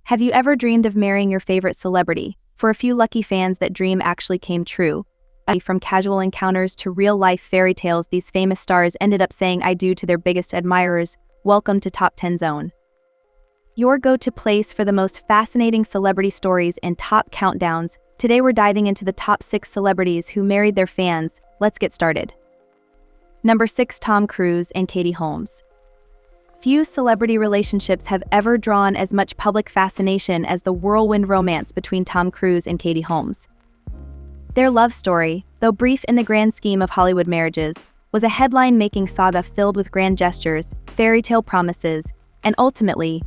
Have you ever dreamed of marrying your favorite celebrity? For a few lucky fans, that dream actually came true. From casual encounters to real-life fairy tales, these famous stars ended up saying I do to their biggest admirers. Welcome to Top 10 Zone, your go-to place for the most fascinating celebrity stories and top countdowns. Today we're diving into the top 6 celebrities who married their fans. Let's get started. Number 6. Tom Cruise and Katie Holmes. Few celebrity relationships have ever drawn as much public fascination as the whirlwind romance between Tom Cruise and Katie Holmes. Their love story, though brief in the grand scheme of Hollywood marriages, was a headline-making saga filled with grand gestures, fairy tale promises, and ultimately,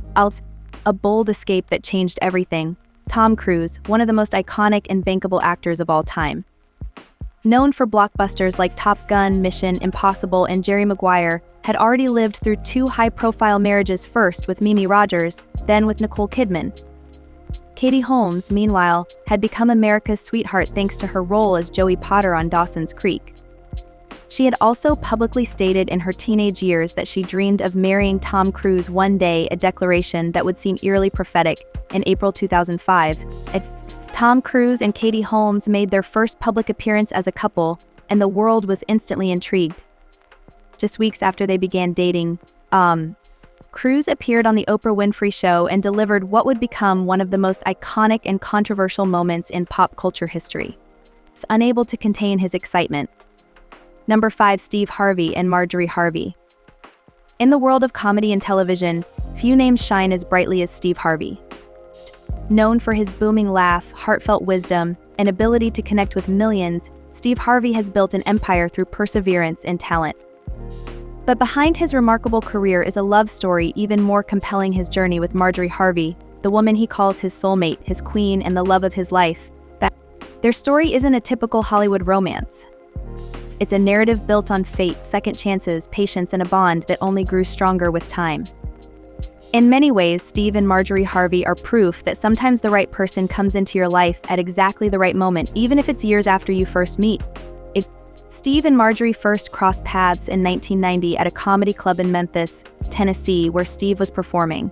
a bold escape that changed everything. Tom Cruise, one of the most iconic and bankable actors of all time. Known for blockbusters like Top Gun, Mission Impossible, and Jerry Maguire, had already lived through 2 high-profile marriages, first with Mimi Rogers, then with Nicole Kidman. Katie Holmes, meanwhile, had become America's sweetheart thanks to her role as Joey Potter on Dawson's Creek. She had also publicly stated in her teenage years that she dreamed of marrying Tom Cruise one day, a declaration that would seem eerily prophetic. In April 2005, Tom Cruise and Katie Holmes made their first public appearance as a couple, and the world was instantly intrigued. Just weeks after they began dating, Cruise appeared on The Oprah Winfrey Show and delivered what would become one of the most iconic and controversial moments in pop culture history. Unable to contain his excitement. Number 5. Steve Harvey and Marjorie Harvey. In the world of comedy and television, few names shine as brightly as Steve Harvey. Known for his booming laugh, heartfelt wisdom, and ability to connect with millions, Steve Harvey has built an empire through perseverance and talent. But behind his remarkable career is a love story even more compelling: his journey with Marjorie Harvey, the woman he calls his soulmate, his queen, and the love of his life. Their story isn't a typical Hollywood romance. It's a narrative built on fate, second chances, patience, and a bond that only grew stronger with time. In many ways, Steve and Marjorie Harvey are proof that sometimes the right person comes into your life at exactly the right moment, even if it's years after you first meet. Steve and Marjorie first crossed paths in 1990 at a comedy club in Memphis, Tennessee, where Steve was performing.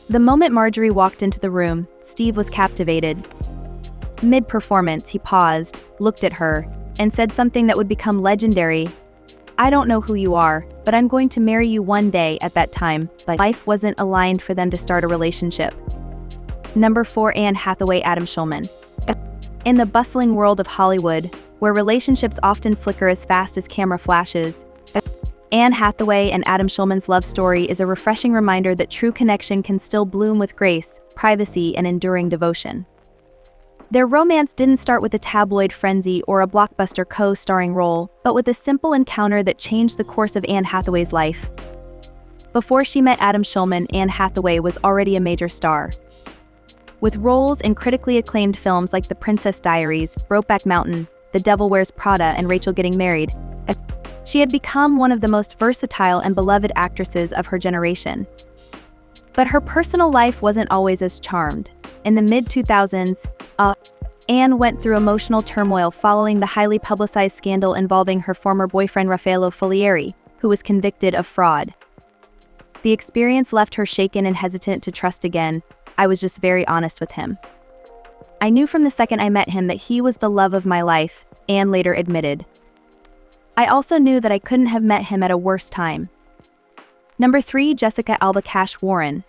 The moment Marjorie walked into the room, Steve was captivated. Mid-performance, he paused, looked at her, and said something that would become legendary. "I don't know who you are, but I'm going to marry you one day." At that time, but life wasn't aligned for them to start a relationship. Number 4. Anne Hathaway, Adam Schulman. In the bustling world of Hollywood, where relationships often flicker as fast as camera flashes, Anne Hathaway and Adam Schulman's love story is a refreshing reminder that true connection can still bloom with grace, privacy, and enduring devotion. Their romance didn't start with a tabloid frenzy or a blockbuster co-starring role, but with a simple encounter that changed the course of Anne Hathaway's life. Before she met Adam Schulman, Anne Hathaway was already a major star. With roles in critically acclaimed films like The Princess Diaries, Brokeback Mountain, The Devil Wears Prada, and Rachel Getting Married, she had become one of the most versatile and beloved actresses of her generation. But her personal life wasn't always as charmed. In the mid-2000s, Anne went through emotional turmoil following the highly publicized scandal involving her former boyfriend Raffaello Folieri, who was convicted of fraud. The experience left her shaken and hesitant to trust again. "I was just very honest with him. I knew from the second I met him that he was the love of my life," Anne later admitted. "I also knew that I couldn't have met him at a worse time." Number 3. Jessica Alba, Cash Warren.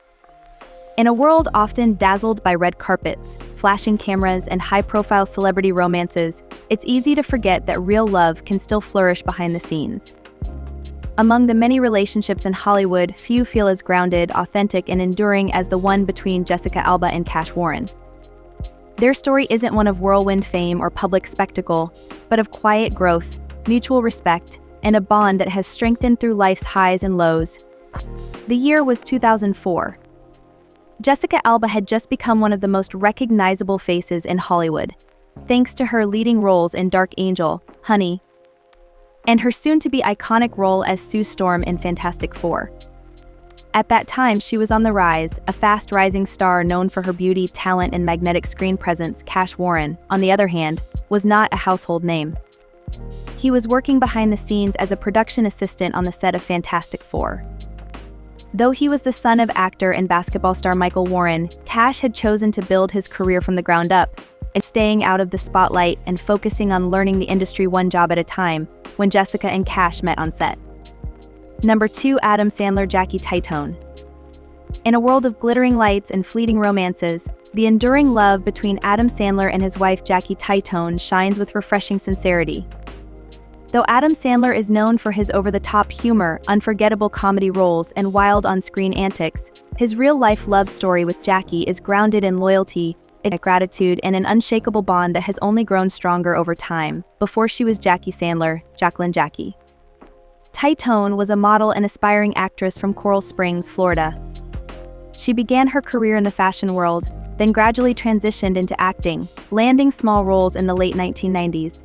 In a world often dazzled by red carpets, flashing cameras, and high-profile celebrity romances, it's easy to forget that real love can still flourish behind the scenes. Among the many relationships in Hollywood, few feel as grounded, authentic, and enduring as the one between Jessica Alba and Cash Warren. Their story isn't one of whirlwind fame or public spectacle, but of quiet growth, mutual respect, and a bond that has strengthened through life's highs and lows. The year was 2004. Jessica Alba had just become one of the most recognizable faces in Hollywood, thanks to her leading roles in Dark Angel, Honey, and her soon-to-be iconic role as Sue Storm in Fantastic Four. At that time, she was on the rise, a fast-rising star known for her beauty, talent, and magnetic screen presence. Cash Warren, on the other hand, was not a household name. He was working behind the scenes as a production assistant on the set of Fantastic Four. Though he was the son of actor and basketball star Michael Warren, Cash had chosen to build his career from the ground up, and staying out of the spotlight and focusing on learning the industry one job at a time, when Jessica and Cash met on set. Number 2. Adam Sandler, Jackie Titone. In a world of glittering lights and fleeting romances, the enduring love between Adam Sandler and his wife Jackie Titone shines with refreshing sincerity. Though Adam Sandler is known for his over-the-top humor, unforgettable comedy roles, and wild on-screen antics, his real-life love story with Jackie is grounded in loyalty, gratitude, and an unshakable bond that has only grown stronger over time. Before she was Jackie Sandler, Jacqueline Jackie Titone was a model and aspiring actress from Coral Springs, Florida. She began her career in the fashion world, then gradually transitioned into acting, landing small roles in the late 1990s.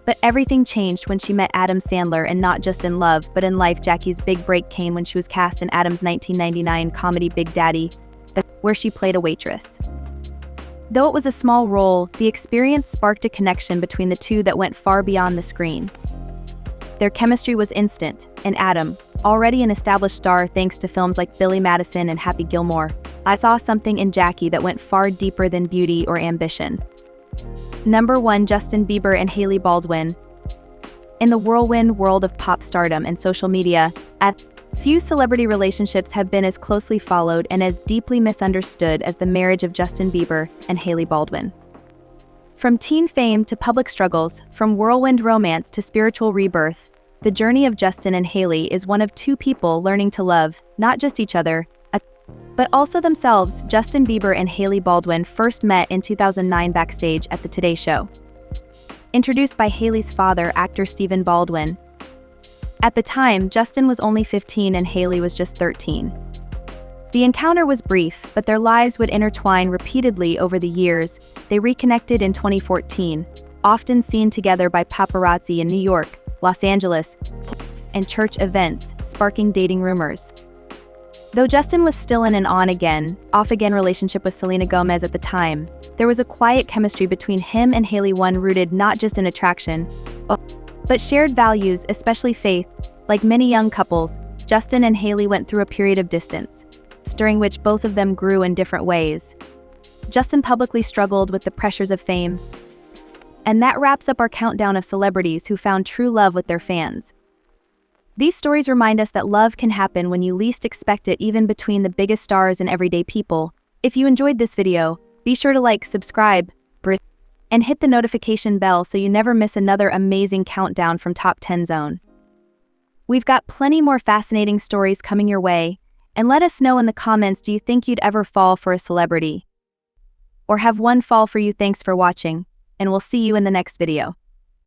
But everything changed when she met Adam Sandler, and not just in love, but in life. Jackie's big break came when she was cast in Adam's 1999 comedy Big Daddy, where she played a waitress. Though it was a small role, the experience sparked a connection between the two that went far beyond the screen. Their chemistry was instant, and Adam, already an established star thanks to films like Billy Madison and Happy Gilmore, I saw something in Jackie that went far deeper than beauty or ambition. Number 1. Justin Bieber and Hailey Baldwin. In the whirlwind world of pop stardom and social media, few celebrity relationships have been as closely followed and as deeply misunderstood as the marriage of Justin Bieber and Hailey Baldwin. From teen fame to public struggles, from whirlwind romance to spiritual rebirth, the journey of Justin and Hailey is one of two people learning to love, not just each other, but also themselves. Justin Bieber and Hailey Baldwin first met in 2009 backstage at the Today Show. Introduced by Hailey's father, actor Stephen Baldwin. At the time, Justin was only 15 and Hailey was just 13. The encounter was brief, but their lives would intertwine repeatedly over the years. They reconnected in 2014, often seen together by paparazzi in New York, Los Angeles, and church events, sparking dating rumors. Though Justin was still in an on-again, off-again relationship with Selena Gomez at the time, there was a quiet chemistry between him and Hailey, one rooted not just in attraction, but shared values, especially faith. Like many young couples, Justin and Hailey went through a period of distance, during which both of them grew in different ways. Justin publicly struggled with the pressures of fame. And that wraps up our countdown of celebrities who found true love with their fans. These stories remind us that love can happen when you least expect it, even between the biggest stars and everyday people. If you enjoyed this video, be sure to like, subscribe, and hit the notification bell so you never miss another amazing countdown from Top 10 Zone. We've got plenty more fascinating stories coming your way, and let us know in the comments, do you think you'd ever fall for a celebrity? Or have one fall for you? Thanks for watching, and we'll see you in the next video.